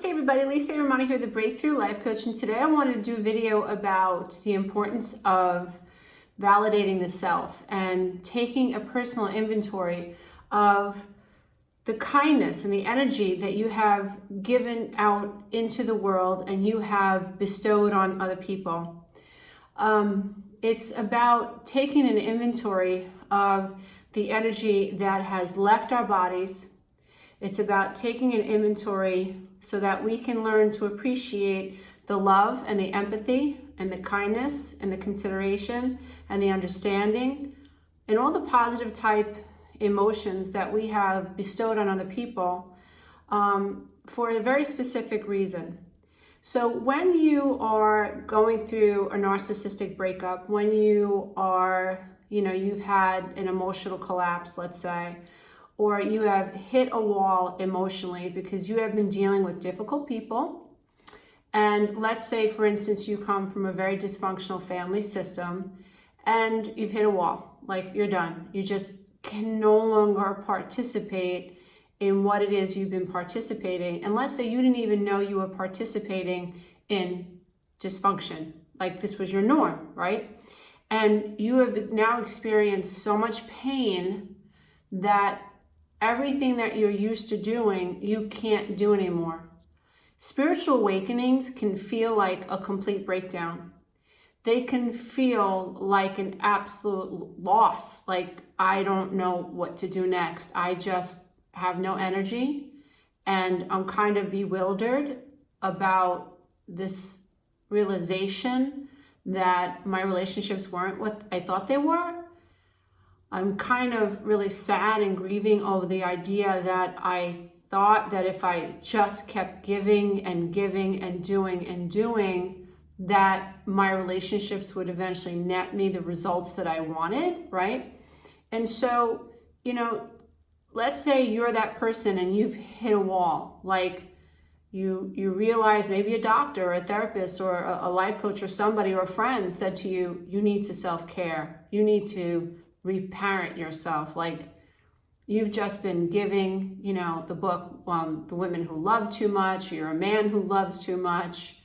Namaste everybody, Louise Hay, Romano here, the Breakthrough Life Coach, and today I wanted to do a video about the importance of validating the self and taking a personal inventory of the kindness and the energy that you have given out into the world and you have bestowed on other people. It's about taking an inventory of the energy that has left our bodies. It's about taking an inventory so that we can learn to appreciate the love and the empathy and the kindness and the consideration and the understanding and all the positive type emotions that we have bestowed on other people for a very specific reason. So when you are going through a narcissistic breakup, when you are, you've had an emotional collapse, let's say, or you have hit a wall emotionally because you have been dealing with difficult people. And let's say, for instance, you come from a very dysfunctional family system and you've hit a wall, like you're done. You just can no longer participate in what it is you've been participating. And let's say you didn't even know you were participating in dysfunction, like this was your norm, right? And you have now experienced so much pain that everything that you're used to doing, you can't do anymore. Spiritual awakenings can feel like a complete breakdown. They can feel like an absolute loss, like I don't know what to do next. I just have no energy and I'm kind of bewildered about this realization that my relationships weren't what I thought they were. I'm kind of really sad and grieving over the idea that I thought that if I just kept giving and giving and doing, that my relationships would eventually net me the results that I wanted, right? And so, let's say you're that person and you've hit a wall, like you realize maybe a doctor or a therapist or a life coach or somebody or a friend said to you, you need to self-care, you need to reparent yourself. Like you've just been giving, the book, The Women Who Love Too Much, or You're a Man Who Loves Too Much.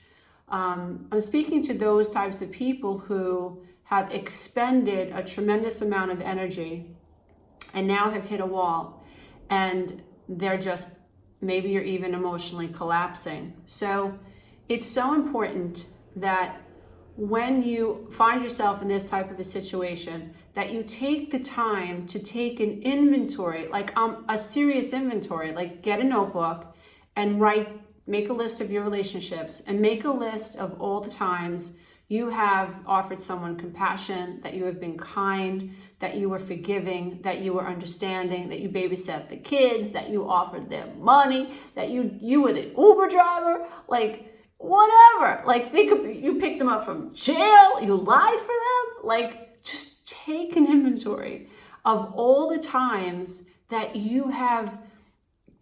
I'm speaking to those types of people who have expended a tremendous amount of energy and now have hit a wall and they're just, maybe you're even emotionally collapsing. So it's so important that when you find yourself in this type of a situation, that you take the time to take an inventory, like a serious inventory, like get a notebook and make a list of your relationships and make a list of all the times you have offered someone compassion, that you have been kind, that you were forgiving, that you were understanding, that you babysat the kids, that you offered them money, that you were the Uber driver, like whatever. Like think of, you picked them up from jail, you lied for them. Like just take an inventory of all the times that you have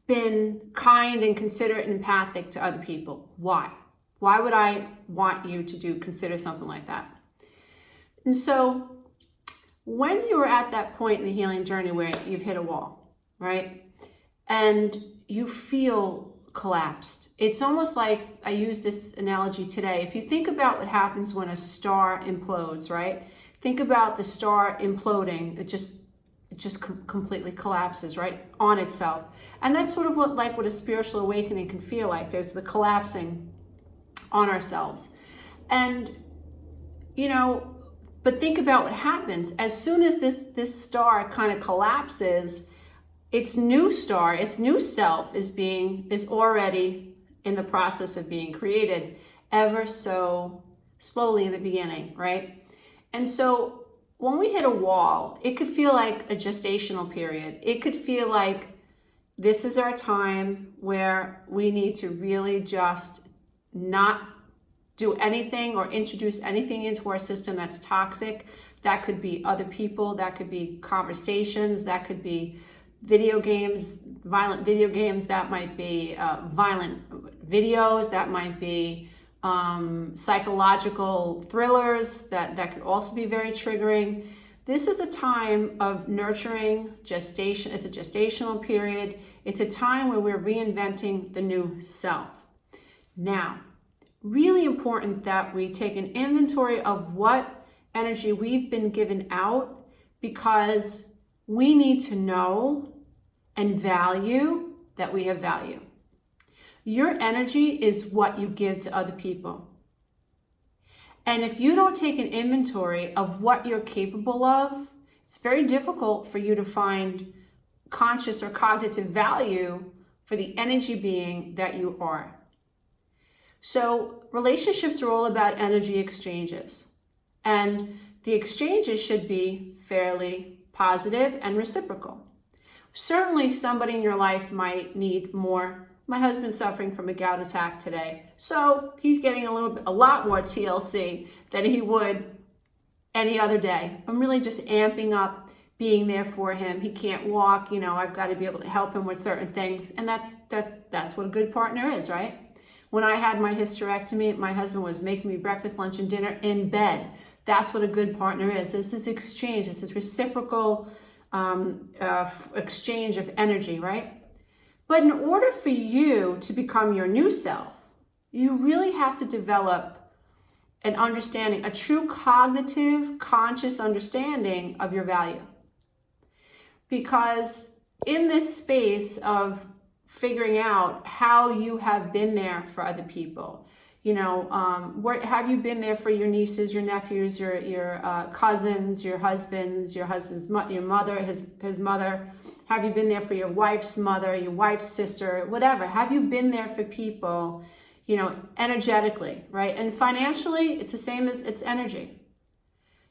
been kind and considerate and empathic to other people. Why? Why would I want you to consider something like that? And so when you're at that point in the healing journey where you've hit a wall, right? And you feel collapsed. It's almost like, I use this analogy today. If you think about what happens when a star implodes, right? Think about the star imploding. It just completely collapses, right, on itself. And that's sort of what a spiritual awakening can feel like. There's the collapsing on ourselves. And, but think about what happens. As soon as this star kind of collapses, its new star, its new self is already in the process of being created ever so slowly in the beginning, right? And so when we hit a wall, it could feel like a gestational period. It could feel like this is our time where we need to really just not do anything or introduce anything into our system that's toxic. That could be other people, that could be conversations, that could be video games, violent video games, that might be violent videos, that might be psychological thrillers, that could also be very triggering. This is a time of nurturing, gestation. It's a gestational period. It's a time where we're reinventing the new self. Now, really important that we take an inventory of what energy we've been given out, because we need to know and value that we have value. Your energy is what you give to other people. And if you don't take an inventory of what you're capable of, it's very difficult for you to find conscious or cognitive value for the energy being that you are. So relationships are all about energy exchanges. And the exchanges should be fairly positive and reciprocal. Certainly somebody in your life might need more. My husband's suffering from a gout attack today, so he's getting a lot more TLC than he would any other day. I'm really just amping up being there for him. He can't walk, I've got to be able to help him with certain things, and that's what a good partner is, right? When I had my hysterectomy, my husband was making me breakfast, lunch, and dinner in bed. That's what a good partner is. It's this exchange, it's this reciprocal exchange of energy, right? But in order for you to become your new self, you really have to develop an understanding, a true cognitive, conscious understanding of your value. Because in this space of figuring out how you have been there for other people, where have you been there for your nieces, your nephews, your cousins, your mother, his mother? Have you been there for your wife's mother, your wife's sister, whatever? Have you been there for people, energetically, right? And financially, it's the same as it's energy.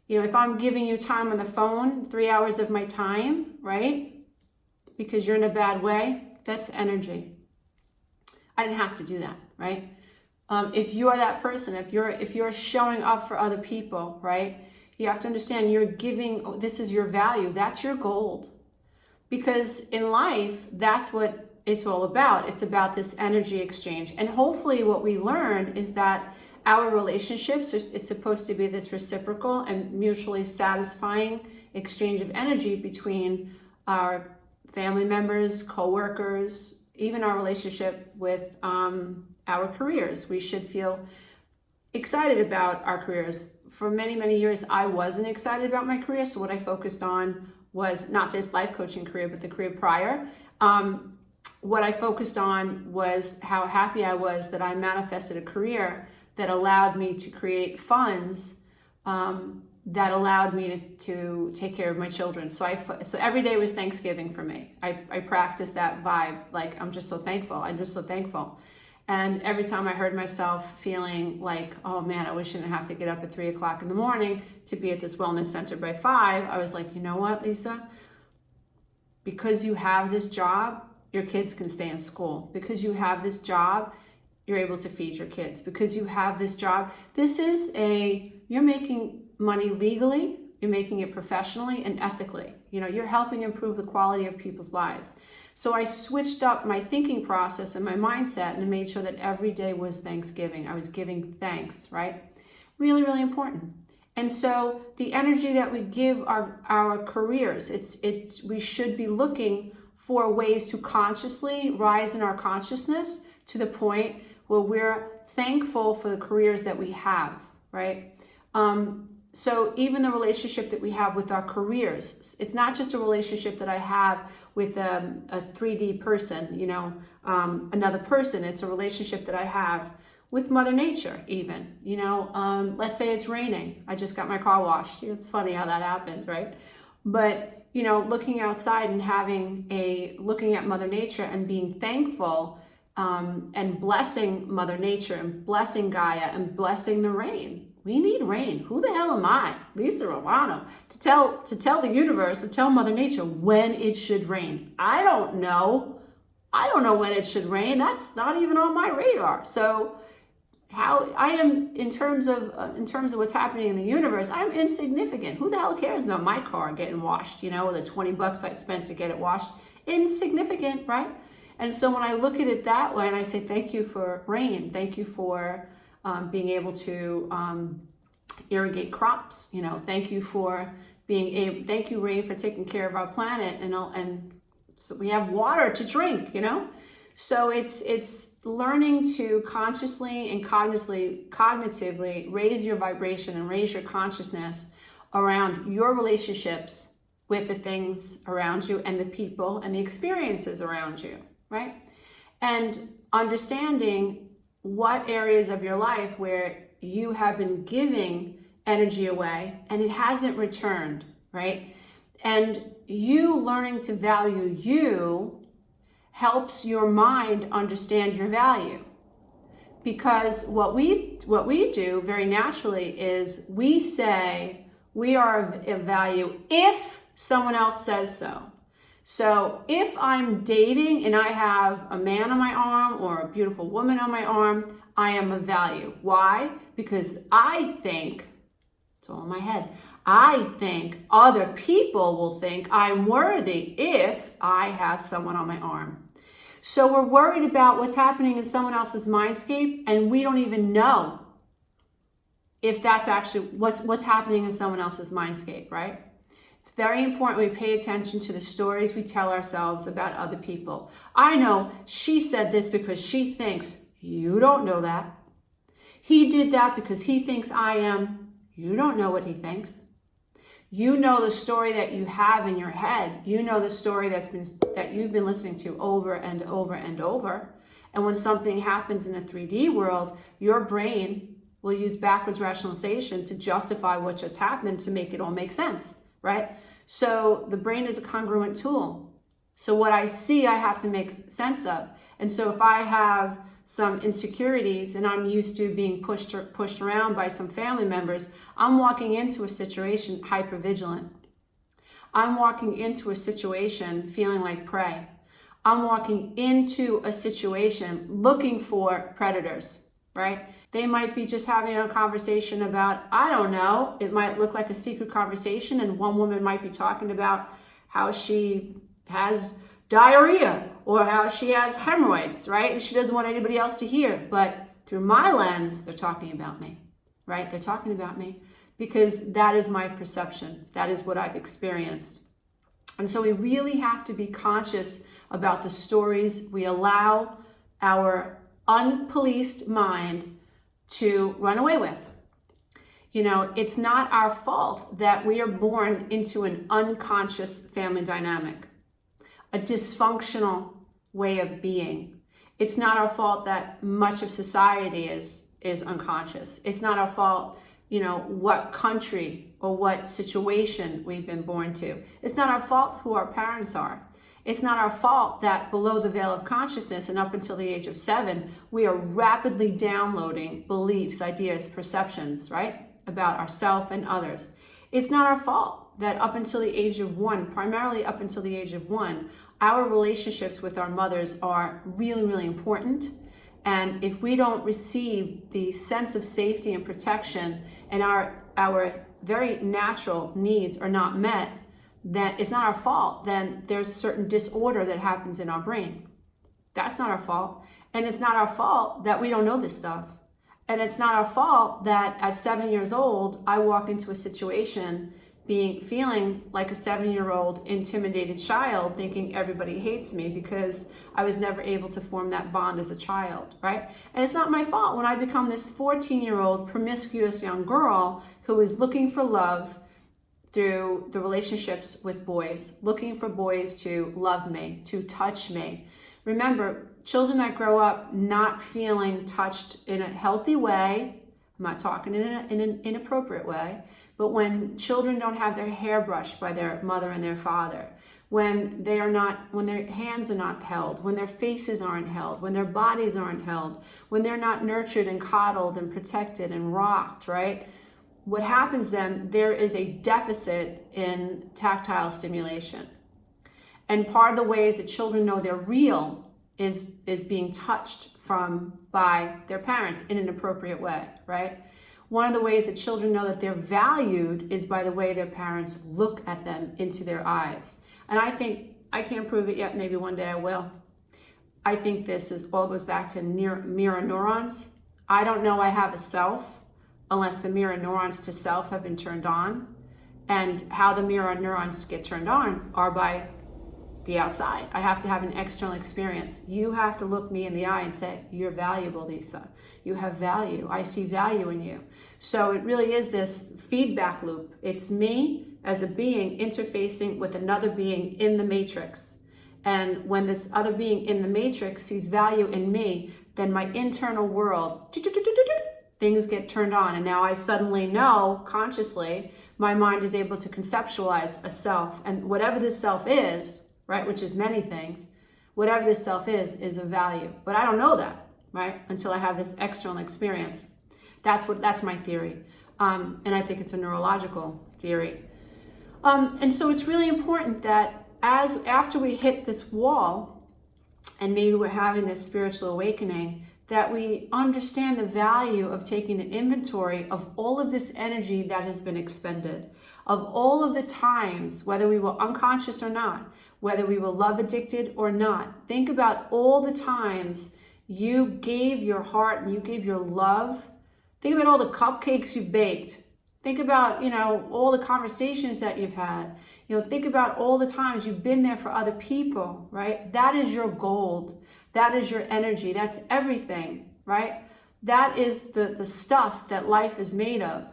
If I'm giving you time on the phone, 3 hours of my time, right? Because you're in a bad way, that's energy. I didn't have to do that, right? If you are that person, if you're showing up for other people, right? You have to understand you're giving, this is your value, that's your gold. Because in life, that's what it's all about. It's about this energy exchange. And hopefully what we learn is that our relationships, it's supposed to be this reciprocal and mutually satisfying exchange of energy between our family members, co-workers, even our relationship with our careers. We should feel excited about our careers. For many, many years, I wasn't excited about my career. So what I focused on was not this life coaching career, but the career prior. What I focused on was how happy I was that I manifested a career that allowed me to create funds that allowed me to take care of my children. So every day was Thanksgiving for me. I practiced that vibe, like I'm just so thankful. I'm just so thankful. And every time I heard myself feeling like, oh man, I wish I didn't have to get up at 3 o'clock in the morning to be at this wellness center by 5, I was like, you know what, Lisa? Because you have this job, your kids can stay in school. Because you have this job, you're able to feed your kids. Because you have this job, you're making money legally, you're making it professionally and ethically. You're helping improve the quality of people's lives. So I switched up my thinking process and my mindset and made sure that every day was Thanksgiving. I was giving thanks, right? Really, really important. And so the energy that we give our careers, we should be looking for ways to consciously rise in our consciousness to the point where we're thankful for the careers that we have, right? So even the relationship that we have with our careers, it's not just a relationship that I have with a 3D person, another person. It's a relationship that I have with Mother Nature even, let's say it's raining. I just got my car washed. It's funny how that happens, right? But, looking outside and looking at Mother Nature and being thankful and blessing Mother Nature and blessing Gaia and blessing the rain. We need rain. Who the hell am I, Lisa Romano, to tell the universe, to tell Mother Nature when it should rain? I don't know. I don't know when it should rain. That's not even on my radar. So how I am in terms of what's happening in the universe, I'm insignificant. Who the hell cares about my car getting washed, with the $20 I spent to get it washed? Insignificant, right? And so when I look at it that way and I say, thank you for rain, thank you for being able to irrigate crops, thank you for thank you, rain, for taking care of our planet, and so we have water to drink, So it's learning to consciously and cognitively raise your vibration and raise your consciousness around your relationships with the things around you and the people and the experiences around you, right? And understanding what areas of your life where you have been giving energy away and it hasn't returned, right? And you learning to value you helps your mind understand your value. Because what we do very naturally is we say we are of value if someone else says so. So if I'm dating and I have a man on my arm or a beautiful woman on my arm, I am of value. Why? Because I think, it's all in my head, I think other people will think I'm worthy if I have someone on my arm. So we're worried about what's happening in someone else's mindscape, and we don't even know if that's actually what's happening in someone else's mindscape, right? It's very important we pay attention to the stories we tell ourselves about other people. I know she said this because she thinks. You don't know that. He did that because he thinks I am. You don't know what he thinks. You know the story that you have in your head. You know the story that you've been listening to over and over and over. And when something happens in a 3D world, your brain will use backwards rationalization to justify what just happened to make it all make sense, right? So the brain is a congruent tool. So what I see, I have to make sense of. And so if I have some insecurities and I'm used to being pushed around by some family members, I'm walking into a situation hypervigilant. I'm walking into a situation feeling like prey. I'm walking into a situation looking for predators, right? They might be just having a conversation about, I don't know, it might look like a secret conversation, and one woman might be talking about how she has diarrhea or how she has hemorrhoids, right? And she doesn't want anybody else to hear. But through my lens, they're talking about me, right? They're talking about me because that is my perception. That is what I've experienced. And so we really have to be conscious about the stories we allow our unpoliced mind to run away with. You know, it's not our fault that we are born into an unconscious family dynamic, a dysfunctional way of being. It's not our fault that much of society is unconscious. It's not our fault, you know, what country or what situation we've been born to. It's not our fault who our parents are. It's not our fault that below the veil of consciousness and up until the age of 7, we are rapidly downloading beliefs, ideas, perceptions, right, about ourselves and others. It's not our fault that up until the age of 1, primarily up until the age of 1, our relationships with our mothers are really, really important. And if we don't receive the sense of safety and protection and our very natural needs are not met, that it's not our fault, then there's a certain disorder that happens in our brain. That's not our fault. And it's not our fault that we don't know this stuff. And it's not our fault that at 7 years old, I walked into a situation feeling like a 7-year-old intimidated child, thinking everybody hates me because I was never able to form that bond as a child, right? And it's not my fault when I become this 14-year-old promiscuous young girl who is looking for love through the relationships with boys, looking for boys to love me, to touch me. Remember, children that grow up not feeling touched in a healthy way, I'm not talking in an inappropriate way, but when children don't have their hair brushed by their mother and their father, when their hands are not held, when their faces aren't held, when their bodies aren't held, when they're not nurtured and coddled and protected and rocked, right? What happens then, there is a deficit in tactile stimulation. And part of the ways that children know they're real is being touched by their parents in an appropriate way, right? One of the ways that children know that they're valued is by the way their parents look at them into their eyes. And I think, I can't prove it yet, maybe one day I will. I think this all goes back to mirror neurons. I don't know I have a self unless the mirror neurons to self have been turned on. And how the mirror neurons get turned on are by the outside. I have to have an external experience. You have to look me in the eye and say, you're valuable, Lisa. You have value. I see value in you. So it really is this feedback loop. It's me as a being interfacing with another being in the matrix. And when this other being in the matrix sees value in me, then my internal world, things get turned on. And now I suddenly know consciously, my mind is able to conceptualize a self. And whatever this self is, right, which is many things, whatever this self is of value. But I don't know that, right, until I have this external experience. That's my theory. And I think it's a neurological theory. And so it's really important that after we hit this wall, and maybe we're having this spiritual awakening, that we understand the value of taking an inventory of all of this energy that has been expended, of all of the times, whether we were unconscious or not, whether we were love addicted or not. Think about all the times you gave your heart and you gave your love. Think about all the cupcakes you've baked. Think about, all the conversations that you've had. Think about all the times you've been there for other people, right? That is your gold. That is your energy. That's everything, right? That is the stuff that life is made of.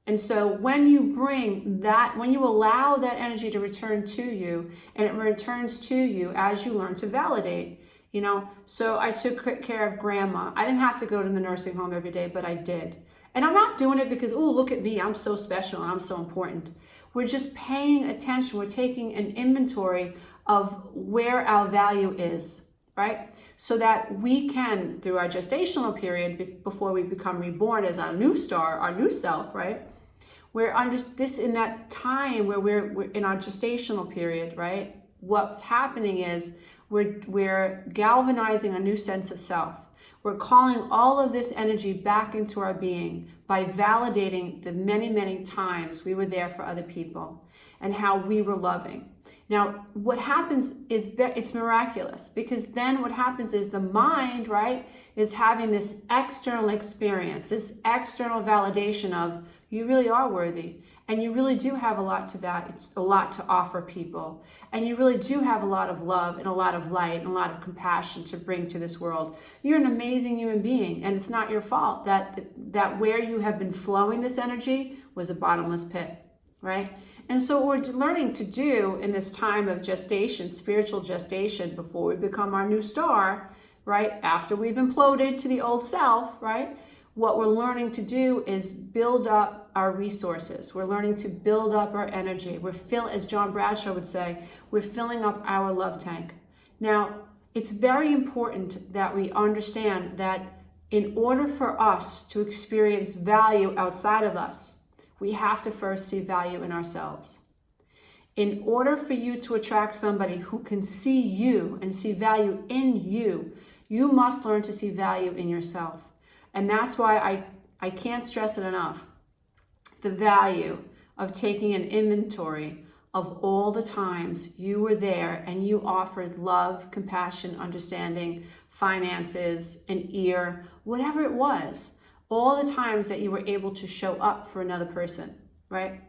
And so when you bring that, when you allow that energy to return to you, and it returns to you as you learn to validate, so I took care of grandma. I didn't have to go to the nursing home every day, but I did. And I'm not doing it because, oh, look at me, I'm so special and I'm so important. We're just paying attention. We're taking an inventory of where our value is, right? So that we can, through our gestational period, before we become reborn as our new star, our new self, right? We're under this in that time where we're in our gestational period, right? What's happening is we're galvanizing a new sense of self. We're calling all of this energy back into our being by validating the many, many times we were there for other people and how we were loving. Now, what happens is it's miraculous, because then what happens is the mind, right, is having this external experience, this external validation of you really are worthy, and you really do have a lot to offer people, and you really do have a lot of love and a lot of light and a lot of compassion to bring to this world. You're an amazing human being, and it's not your fault that where you have been flowing this energy was a bottomless pit, right? And so what we're learning to do in this time of gestation, spiritual gestation, before we become our new star, right? After we've imploded to the old self, right? What we're learning to do is build up our resources. We're learning to build up our energy. As John Bradshaw would say, we're filling up our love tank. Now, it's very important that we understand that in order for us to experience value outside of us, we have to first see value in ourselves. In order for you to attract somebody who can see you and see value in you, you must learn to see value in yourself. And that's why I can't stress it enough. The value of taking an inventory of all the times you were there and you offered love, compassion, understanding, finances, an ear, whatever it was. All the times that you were able to show up for another person, right?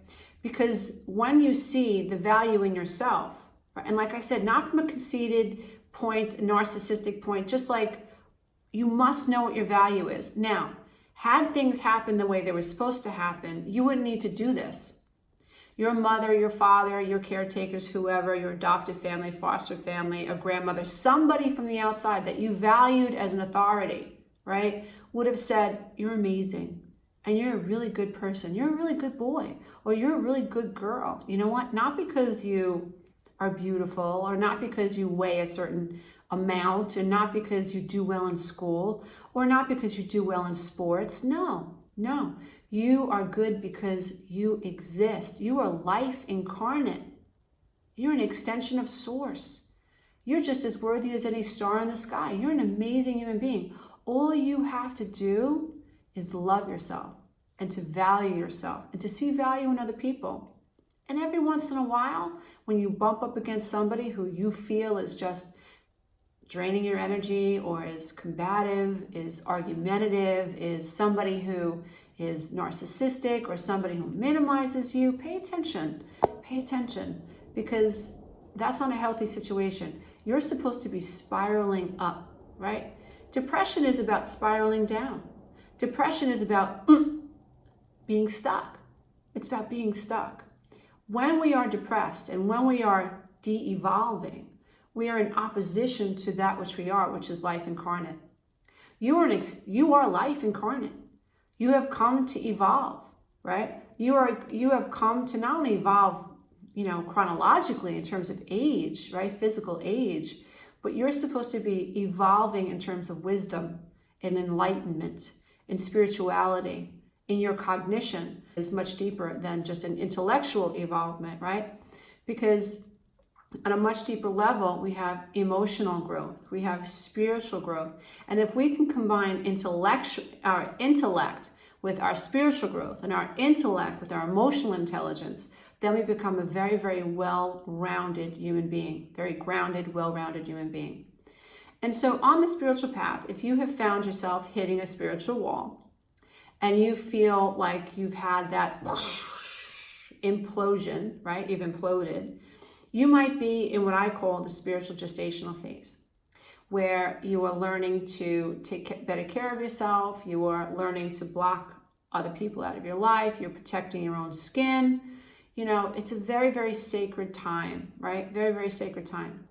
Because when you see the value in yourself, right? And like I said, not from a conceited point, a narcissistic point, just like you must know what your value is. Now, had things happened the way they were supposed to happen, you wouldn't need to do this. Your mother, your father, your caretakers, whoever, your adopted family, foster family, a grandmother, somebody from the outside that you valued as an authority, right, would have said, you're amazing, and you're a really good person, you're a really good boy, or you're a really good girl. You know what? Not because you are beautiful, or not because you weigh a certain amount, and not because you do well in school, or not because you do well in sports. No. You are good because you exist. You are life incarnate. You're an extension of Source. You're just as worthy as any star in the sky. You're an amazing human being. All you have to do is love yourself and to value yourself and to see value in other people. And every once in a while, when you bump up against somebody who you feel is just draining your energy, or is combative, is argumentative, is somebody who is narcissistic, or somebody who minimizes you, pay attention, because that's not a healthy situation. You're supposed to be spiraling up, right? Depression is about spiraling down. Depression is about being stuck. It's about being stuck. When we are depressed and when we are de-evolving, we are in opposition to that which we are, which is life incarnate. You are life incarnate. You have come to evolve, right? You have come to not only evolve, chronologically in terms of age, right? Physical age, but you're supposed to be evolving in terms of wisdom and enlightenment and spirituality. In your cognition is much deeper than just an intellectual evolvement, right? Because on a much deeper level, we have emotional growth, we have spiritual growth. And if we can combine our intellect with our spiritual growth and our intellect with our emotional intelligence, then we become a very, very well-rounded human being, very grounded, well-rounded human being. And so on the spiritual path, if you have found yourself hitting a spiritual wall and you feel like you've had that implosion, right? You've imploded. You might be in what I call the spiritual gestational phase, where you are learning to take better care of yourself. You are learning to block other people out of your life. You're protecting your own skin. It's a very, very sacred time, right? Very, very sacred time.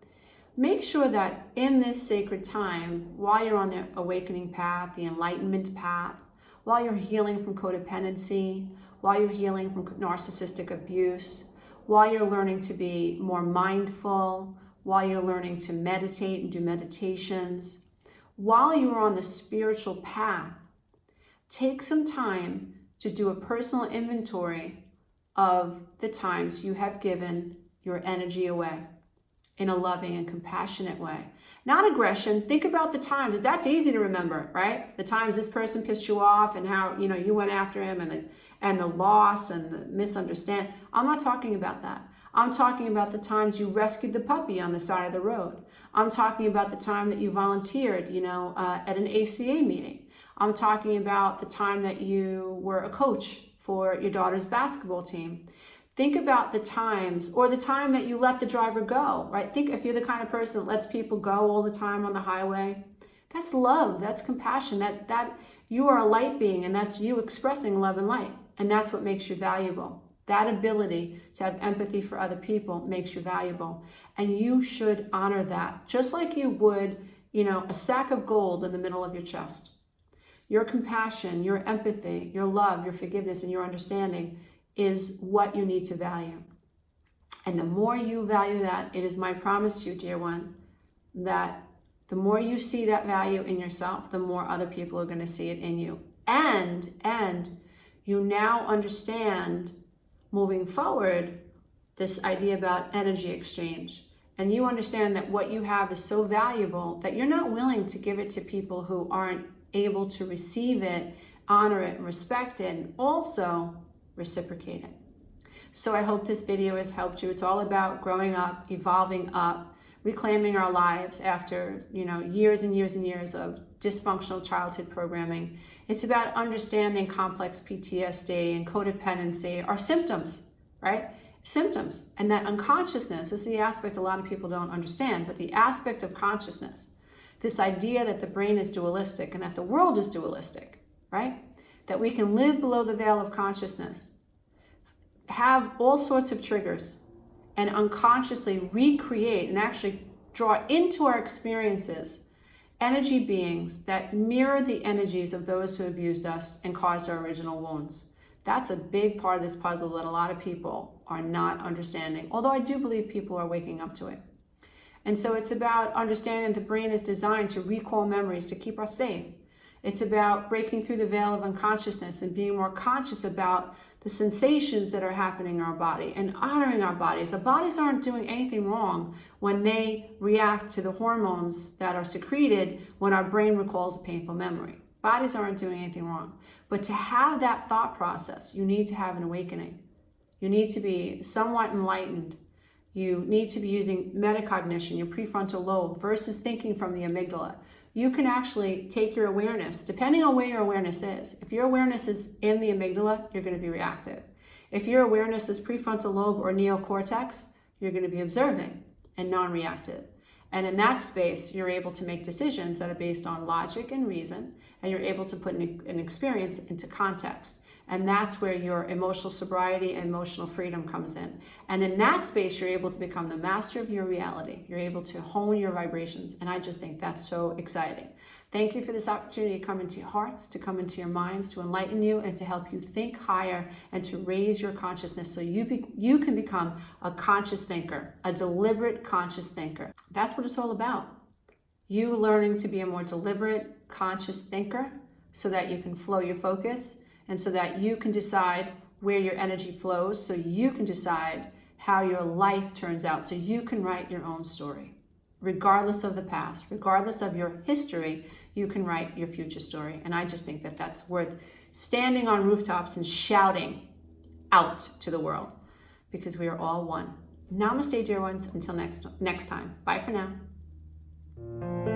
Make sure that in this sacred time, while you're on the awakening path, the enlightenment path, while you're healing from codependency, while you're healing from narcissistic abuse, while you're learning to be more mindful, while you're learning to meditate and do meditations, while you're on the spiritual path, take some time to do a personal inventory of the times you have given your energy away in a loving and compassionate way. Not aggression. Think about the times. That's easy to remember, right? The times this person pissed you off and how, you went after him and the loss and the misunderstanding. I'm not talking about that. I'm talking about the times you rescued the puppy on the side of the road. I'm talking about the time that you volunteered, at an ACA meeting. I'm talking about the time that you were a coach for your daughter's basketball team. Think about the times, or the time that you let the driver go, right? Think if you're the kind of person that lets people go all the time on the highway. That's love, that's compassion, that you are a light being, and that's you expressing love and light. And that's what makes you valuable. That ability to have empathy for other people makes you valuable. And you should honor that, just like you would, a sack of gold in the middle of your chest. Your compassion, your empathy, your love, your forgiveness, and your understanding is what you need to value. And the more you value that, it is my promise to you, dear one, that the more you see that value in yourself, the more other people are going to see it in you. And you now understand, moving forward, this idea about energy exchange. And you understand that what you have is so valuable that you're not willing to give it to people who aren't able to receive it, honor it, and respect it, and also reciprocate it. So I hope this video has helped you. It's all about growing up, evolving up, reclaiming our lives after, years and years and years of dysfunctional childhood programming. It's about understanding complex PTSD and codependency, our symptoms, right? Symptoms. And that unconsciousness is the aspect a lot of people don't understand, but the aspect of consciousness, this idea that the brain is dualistic and that the world is dualistic, right? That we can live below the veil of consciousness, have all sorts of triggers, and unconsciously recreate and actually draw into our experiences energy beings that mirror the energies of those who abused us and caused our original wounds. That's a big part of this puzzle that a lot of people are not understanding, although I do believe people are waking up to it. And so it's about understanding that the brain is designed to recall memories to keep us safe. It's about breaking through the veil of unconsciousness and being more conscious about the sensations that are happening in our body and honoring our bodies. Our bodies aren't doing anything wrong when they react to the hormones that are secreted when our brain recalls a painful memory. Bodies aren't doing anything wrong. But to have that thought process, you need to have an awakening. You need to be somewhat enlightened. You need to be using metacognition, your prefrontal lobe, versus thinking from the amygdala. You can actually take your awareness, depending on where your awareness is. If your awareness is in the amygdala, you're going to be reactive. If your awareness is prefrontal lobe or neocortex, you're going to be observing. and non-reactive. And in that space, you're able to make decisions that are based on logic and reason, and you're able to put an experience into context. And that's where your emotional sobriety and emotional freedom comes in. And in that space, you're able to become the master of your reality. You're able to hone your vibrations. And I just think that's so exciting. Thank you for this opportunity to come into your hearts, to come into your minds, to enlighten you, and to help you think higher and to raise your consciousness so you can become a conscious thinker, a deliberate conscious thinker. That's what it's all about. You learning to be a more deliberate, conscious thinker so that you can flow your focus and so that you can decide where your energy flows, so you can decide how your life turns out, so you can write your own story. Regardless of the past, regardless of your history, you can write your future story. And I just think that that's worth standing on rooftops and shouting out to the world, because we are all one. Namaste, dear ones. Until next time. Bye for now.